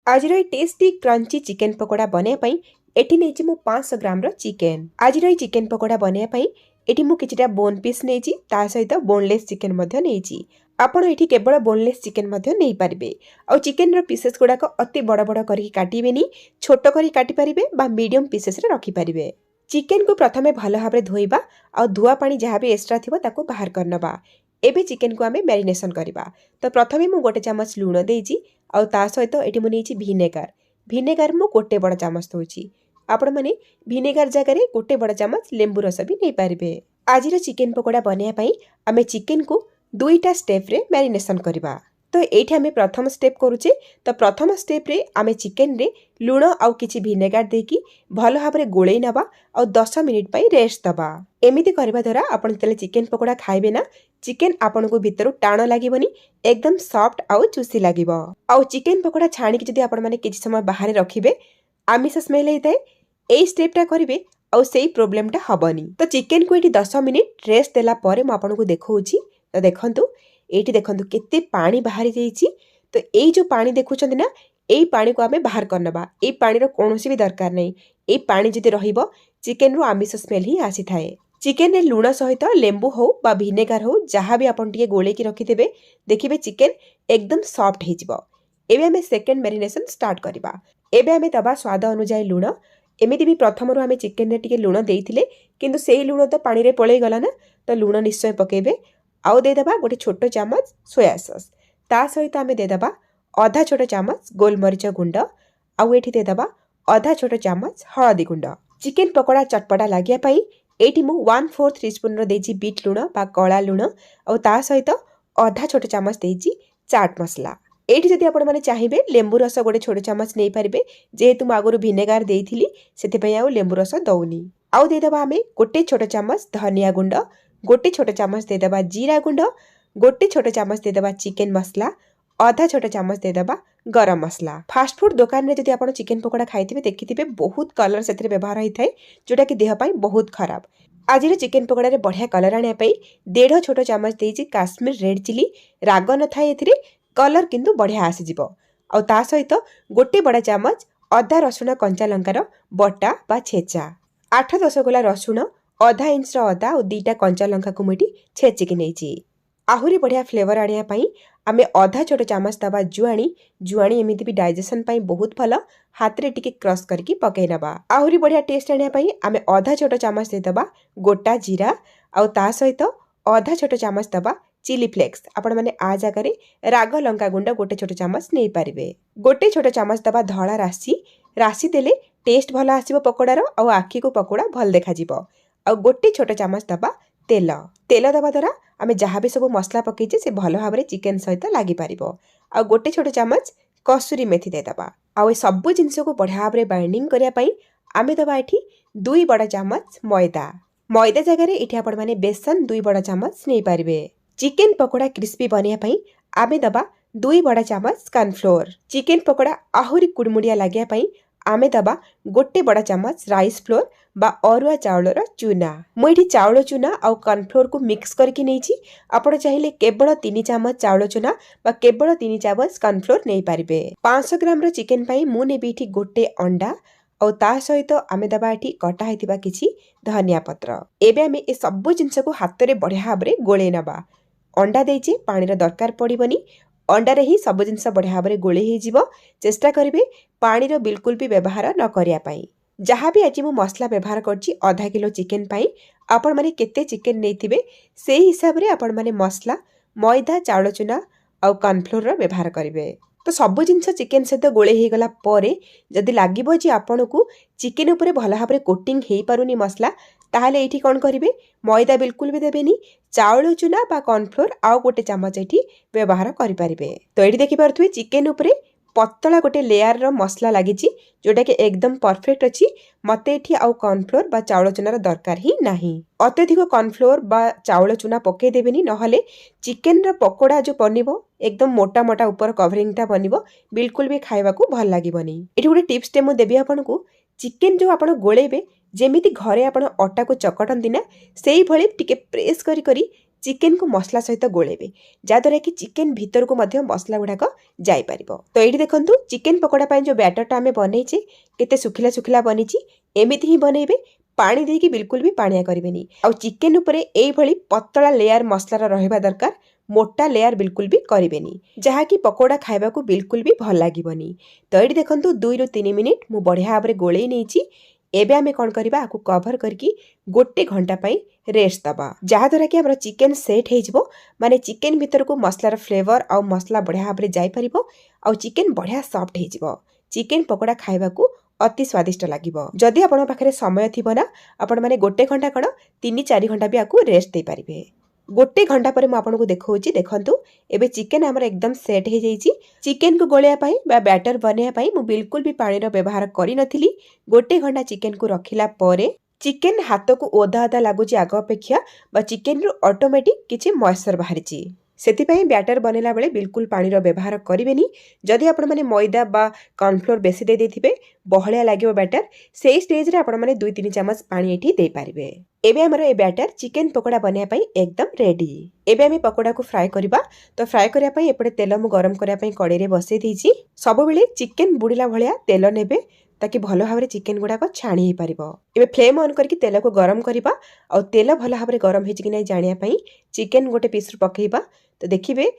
आज tasty crunchy chicken pakora बनाया eighty नहीं मु 500 ग्राम चिकेन। आज चिकेन पकोड़ा बनाया एटी मु किछिटा बोन पीस नहीं ता सहित बोनलेस चिकेन नहीं। आपण एठी केवल बोनलेस चिकेन नहीं पारिबे। आ चिकेन रो पीसेस गुड़ाक अति बड़ बड़ करके काटिबेनी, छोट करी काटि पारिबे बा मीडियम पीसेस रे रखि पारिबे। चिकेन को प्रथमे भल भाव धोइबा आ धुआ पानी जहाँ भी एक्स्ट्रा थिबो ताको बाहर करनबा। एबे चिकेन को आमे मैरिनेशन करबा। तो प्रथमे मु गोटे चामच लूण देइची आ ता सहित एटी मु नेइची विनेगार। विनेगार मु गोटे बड़ चामच दउची। आपण माने विनेगार जगह रे गोटे बड़ चामच लेंबू रस भी नै पारिबे। आजिर चिकेन पकोड़ा बनाया पई आमे चिकेन को दुईटा स्टेप रे मैरिनेशन करबा। तो एठी आमे प्रथम स्टेप करूचे। तो प्रथम स्टेप रे आमे चिकेन रे लूण आउ किछि विनेगार देकी भल भाबरे गोळेई नबा आ 10 मिनिट पई रेस्ट दबा। एमिति करबा द्वारा आपण तले चिकेन पकोड़ा खाइबे ना, चिकेन आपण को भीतर टाण लागिबनी, एकदम सॉफ्ट आउ चुसी लागिबो। आउ चिकेन पकोड़ा छाणी कि जदि आपण माने किछि समय बाहर रखिबे आमिष स्मेल हेइताय, एई स्टेपटा करिवे आउ सेई प्रॉब्लमटा हबनी। तो चिकेन को एठी 10 मिनिट रेस्ट देला परे म आपण को देखौची। तो देखंतु एठी देखंतु केते पानी बाहरी जाईची। तो एई जो पानी देखुचंदी ना, एई पानी को आमे बाहर करनबा। एई पानी रो कोनोसी भी दरकार नै। एई पानी जदि रहिबो चिकेन रो आमिष स्मेल ही आसी थाए। चिकेन रे लूण सहित लेंबू हो बा विनेगार हो जहाँ भी आपण टिके गोले की रखिथिबे, देखिबे चिकेन एकदम सॉफ्ट हे जिवो। एबे आमे सेकंड मैरिनेशन स्टार्ट करबा। एबे आमे दबा स्वाद अनुसार लूण। एमिति भी प्रथम रो आमे चिकेन रे टिके लूण देइथिले, किंतु सेई लूण तो पानी रे पळेई गला ना। तो लूण निश्चय पकेबे। आउ दे दबा गोटे छोटो चामच सोया सॉस। ता सहित आमे दे दबा आधा छोटो चामच गोलमरीच गुंड। आउ एठी दे दबा आधा छोटो चामच हळदी गुंड। चिकेन पकोड़ा चटपटा लागिया पई एठी मु 1/4 टीस्पून रो देजी बीट लूण बा कळा लूण आउ ता सहित आधा छोटो चामच देजी चाट मसला। एठी जदि आपण माने चाहिबे लेंबू रस गोटे छोटो चामच नै पारिबे, जेहेतु मु आगुरु विनेगार देइथिली सेति पई आउ लेंबू रस दउनी। आउ दे दबा आमे गोटे छोटो चामच धनिया गुंड, गोटे छोटो चामच दे दबा जीरा गुंड, गोटे छोटो चामच दे दबा चिकेन मसला, आधा छोटो चामच दे दबा गरम मसला। फास्ट फूड दुकान रे जदि आपण चिकेन पकोड़ा खाइथिबे देखिथिबे बहुत कलर सेथिरे व्यवहार होइथाय, जोटा कि देह पई बहुत खराब। आजिर चिकेन पकोड़ा रे बढ़िया कलर आनिया पई 1.5 छोटो चामच देइची काश्मीर रेड चिली। राग न थाए एथिरे, कलर किंतु बढ़िया आसी जिवो। आ ता सहित गोटे बड़ा चामच अदा रसुण कंचा लंकार बटा बा छेचा। 8-10 गोला रसुण, आधा इंच रो अदा और 2टा कंचा लंका को मुठी छेचिकी नेइची। आहुरी बढ़िया फ्लेवर आनिया पई आमे आधा छोटो चामच दबा जुआणी। जुआणी एमिति भी डाइजेशन पई बहुत भलो, हाथ रे टिके क्रश करके पकै नबा। आहुरी बढ़िया टेस्ट आनिया पई आमे आधा छोटो चामच दे दबा गोटा जीरा आउ ता सहित आधा छोटो चामच दबा चिली फ्लेक्स। आपण माने आ जगह रे राग लंका गुंड गोटे छोटो चामच नै पारिबे। गोटे छोटो चामच दबा धळा राशि। राशि देले टेस्ट भलो आसीबो पकोड़ा रो आउ आखी को पकोड़ा भल देखा जिवो। आउ गोटे छोटो चामच दबा तेल। तेल दबा द्वारा आमे जहाँ भी सब मसला पकईचे से भल भाव में चिकेन सहित लगी पारिबो। आउ गोटे छोटो चामच कसूरी मेथी दे दबा। आउ ए सब जिनस को बढ़िया भाव में बाइंडिंग करिया पई आमे दबा एठी 2 बड़ा चामच मैदा। मैदा जगह रे एठी आपण माने बेसन 2 बड़ा चामच नै पारिबे। चिकेन पकोड़ा क्रिस्पी बनिया पई आमे दबा 2 बड़ा चामच कॉर्नफ्लोर। चिकेन पकोड़ा आहुरी कुड़मुड़िया लागिया पई आमे दबा गोटे बड़ा चामच राइस फ्लोर बा अरुआ चाउलर चूना। मु एठी चाउल चूना आउ कॉर्नफ्लोर को मिक्स करके नेइची। आपण चाहिले केवल 3 चामच चाउल चूना बा केवल 3 चामच कॉर्नफ्लोर नै पारिबे। 500 ग्राम रो चिकेन पई मु नेबी एठी गोटे अंडा आउ ता सहित आमे दबा एठी कटा हेतिबा किछि धनिया पत्र। एबे आमे ए सब जिंस को हाथ रे बढ़िया भाव रे गोळे नबा। अंडा देइचे पानी रो दरकार पड़िबनी। अंडा रे ही सब जिनस बढ़िया भाव रे गोळे हे जिवो। चेष्टा करिवे पानी रो बिल्कुल भी व्यवहार न करिया पई। जहाँ भी आज मु मसला व्यवहार करछि आधा किलो चिकेन पाई आपण माने केते चिकेन नेथिबे से हिसाब रे आपण माने मसला मैदा चाउल चूना आउ कॉर्नफ्लोर रो व्यवहार करिवे। तो सब जिनस चिकेन सहित गोळे हे गला परे जदि लागिबो जे आपण को चिकेन ऊपर भल भाव रे कोटिंग हेई पारुनी मसला, ताहाले एठी कोन करिवे मैदा बिल्कुल भी देबेनी। चाउल चूना बा कॉर्नफ्लोर आउ गोटे चामच एठी व्यवहार करि परिबे। तो एठी देखि पारथुवे चिकेन ऊपर पतला गोटे लेयर रो मसला लागिची, जोटा कि एकदम परफेक्ट अछि। मते एठी आउ कॉर्नफ्लोर बा चाउल चूनार दरकार ही नाही। अत्यधिक कॉर्नफ्लोर बा चाउल चूना पके देबेनी, नहले चिकेन रो पकोड़ा जो बनिबो एकदम मोटा मोटा ऊपर कवरिंगटा बनिबो, बिल्कुल भी खाइबा को भल लागिबनी। एठी गोटे टिप्स टे मु देबी आपनकू। चिकेन जो आपण गोळेबे जेमिति घरे आपण अटा को चकटंती ना, सेही भଳି टिके प्रेस करी करी चिकेन को मसला सहित गोलेबे जहाँद्वारा कि चिकेन भीतर को मध्य मसला गुड़ाक जापर। तो ये देखो चिकेन पकोड़ा पाई जो बैटरटा आम बनईचे केते सुखिला सुखिला बनी एमती ही बनइबे पानी देकी बिल्कुल भी पानिया करेनि। आ चिकेन उपरे एइभली पतला लेयर मसलार रहिबा दरकार, मोटा लेयर बिल्कुल भी करेनि जहाँकि पकोड़ा खाइबा को बिल्कुल भी भल लागिबनी। तो ये देखो 2 ରୁ 3 मिनिट मु बढ़िया भाव में गोले नहीं। एबे आमे कौन करबा आकु कवर करके 1 घंटा पाई रेस्ट दबा जहाँद्वारा कि हमर चिकेन सेट हो माने चिकेन भीतर को मसलार फ्लेवर आ मसला बढ़िया भाव में जाई परिबो आ चिकेन बढ़िया सॉफ्ट हो। चिकेन पकोड़ा खाइबा को अति स्वादिष्ट लागिबो। जदि आपण पाखरे समय थिबो ना आपण माने 1 घंटा कण 3-4 घंटा भी आकु रेस्ट दे पारिबे। 1 घंटा पर मु आपनको देखौची देखंतु एबे चिकेन हमर एकदम सेट हे जाईची। चिकेन को गोलिया पाई बा बैटर बनेया पाई मु बिल्कुल भी पानी रो व्यवहार करि नथिली। 1 घंटा चिकेन को रखिला परे चिकेन हाथ को ओदा ओदा लागुची आग अपेक्षा बा चिकेन रो ऑटोमेटिक किछि मॉइस्चर बाहरिची। सेतिपाई बैटर बनेला बेले बिल्कुल पानीर व्यवहार करेनि। जदि आपण माने मैदा बा कॉर्नफ्लोर बेसी दे देथिबे बहलिया लागिबो बैटर सेई स्टेज रे आपण माने 2-3 चम्मच पानी एठी दे पारिबे। एबे हमर ए बैटर चिकेन पकोड़ा बनिया पई एकदम रेडी। एबे हम पकोड़ा को फ्राई करबा। तो फ्राई करिया पई एपटे तेल मु गरम करिया पई कड़े रे बसई दीची। सब बेले चिकेन बुडीला भलिया तेल नेबे ताकि भलो भाव चिकेन गुडा को छाणी ही पारिबो। एबे फ्लेम ऑन करके तेल को गरम करबा और तेल भलो भाव गरम हेछि कि नै जानिया पई चिकेन गोटे पीस पकेइबा। तो देखिए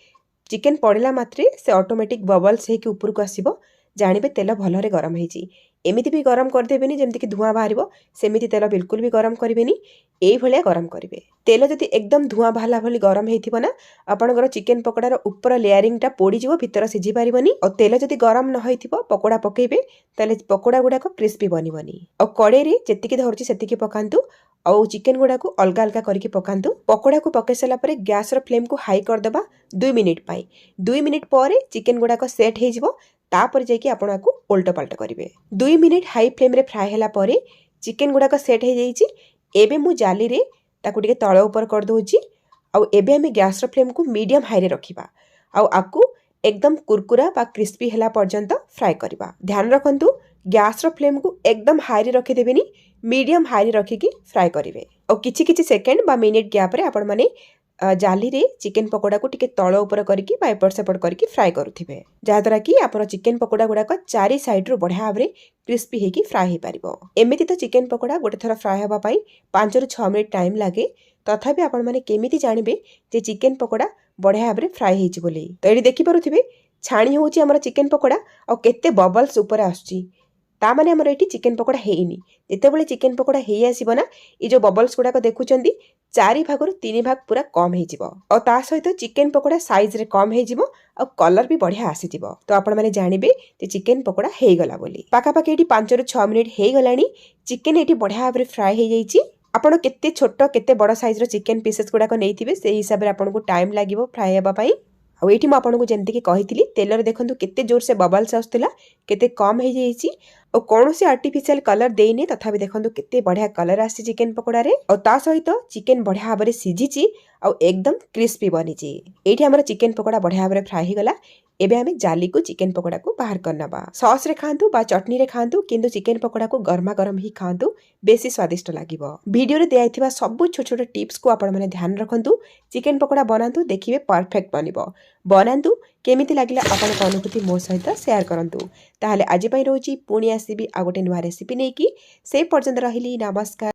चिकेन पड़ला मात्रे से ऑटोमेटिक बबल्स है कि ऊपर को आसीबो जानिबे तेल भलरे गरम हेछि। एमिति भी गरम कर देबेनी जेमति कि धुआं बाहरिबो सेमिति तेल बिल्कुल भी गरम करिवेनी। एई भलिया गरम करिवे। तेल जदि एकदम धुआं बाहला भली गरम हेथिबो ना आपनकर चिकेन पकोड़ार ऊपर लेयरिंगटा पोड़ी जिवो भीतर सिझी पारिबोनी। और तेल जदि गरम न होइथिबो पकोड़ा पकेइबे ताले पकोड़ा गुडा को क्रिस्पी बनिबोनी। और कड़े रे जेतिकी धरछि सेतिकी पकांतु और चिकेन गुडा को अलगा अलगा करके पकांतु। पकोड़ा को पके सला परे गैस रो फ्लेम को हाई कर दबा 2 मिनिट पाई। 2 मिनिट परे चिकेन गुडा को सेट हे जिवो तापर जाइए आपण को उल्टा पलटा करेंगे। 2 मिनिट हाई फ्लेम रे फ्राई हैला परे चिकेन गुडा को सेट हे जाइए। एबे मु जाली रे ताकू टिके तळ ऊपर कर दोची। आउ एबे हम गैस रो फ्लेम को मीडियम हाई रे रखिबा आउ आकू एकदम कुरकुरा बा क्रिस्पी हैला पर्यंत फ्राई करबा। ध्यान रखंतु गैस रो फ्लेम को एकदम हाई रे रखि देबेनी, मीडियम हाई रे रखिकी फ्राई करिवे। और किछि किछि सेकेंड बा मिनिट गैप रे आपण माने जाली रे चिकेन पकोड़ा को टिके तळ ऊपर करके बा एपट सेपट करके फ्राई करुथिबे जहाँद्वारा कि आपन चिकेन पकोड़ा गुडा को चारि साइड रो बढ़िया भाव क्रिस्पी हेकी फ्राई हे पारिबो। एमिति तो चिकेन पकोड़ा गोटे थरा फ्राई हवा पाई 5 ରୁ 6 मिनिट टाइम लागे। तथापि आपण माने केमिति जानिबे जे चिकेन पकोड़ा बढ़िया भाव फ्राई हेछि बोली। तो एडी देखि पारुथिबे छाणी होउची हमर चिकेन पकोड़ा और केते बबल्स ऊपर आछी तामाने हमर एठी चिकेन पकोड़ा हेइनी। जेतेबेले चिकेन पकोड़ा हेइ आसीबो ना ई जो बबल्स गुडा को देखुचंदी 4 भागरु 3 भाग पूरा कम हे जिवो और ता सहित चिकेन पकोड़ा साइज रे कम हे जिवो और कलर भी बढ़िया आसी जिवो। तो आपण माने जानिबे जे चिकेन पकोड़ा हेइ गला बोली। पाका पाके एठी 5 ରୁ 6 मिनिट हेइ गलानी। चिकेन एठी बढ़िया भाव रे फ्राई हे जाईची। आपण केते छोटो केते बड़ साइज रो चिकेन पीसेस गुडा को नेइथिबे सेही हिसाब रे आपण को टाइम लागिवो फ्राई हेबा पई। आ एठी म आपन को जेमति कि कहितली तेल रे देखंतु केते जोर से बबल्स आउतला केते कम हे जाईची और कौन से आर्टिफिशियल कलर देइने तथापि देखंतु केते बढ़िया कलर आसी चिकेन पकोड़ा रे और ता सहित चिकेन बढ़िया भाव रे सिझिची और एकदम क्रिस्पी बनिची। एठी हमर चिकेन पकोड़ा बढ़िया भाव रे फ्राई हे गला। एबे हमें जाली को चिकेन पकोड़ा को बाहर करना बा। सॉस रे खांतु बा चटनी रे खांतु किंतु चिकेन पकोड़ा को गरमा गरम ही खांतु बेसी स्वादिष्ट लागिबो। वीडियो रे दियाइथिबा सब छोट छोट टिप्स को आपण माने ध्यान रखंतु। चिकेन पकोड़ा बनांतु देखिबे परफेक्ट बनिबो। बनांतु केमिति लागिला आपण को अनुभूति मो सहित शेयर करंतु। ताहाले आजि पई रोची पुणी आसीबी आ गोटे नुवा रेसिपी नेकी से पर्यंत रहिली। नमस्कार।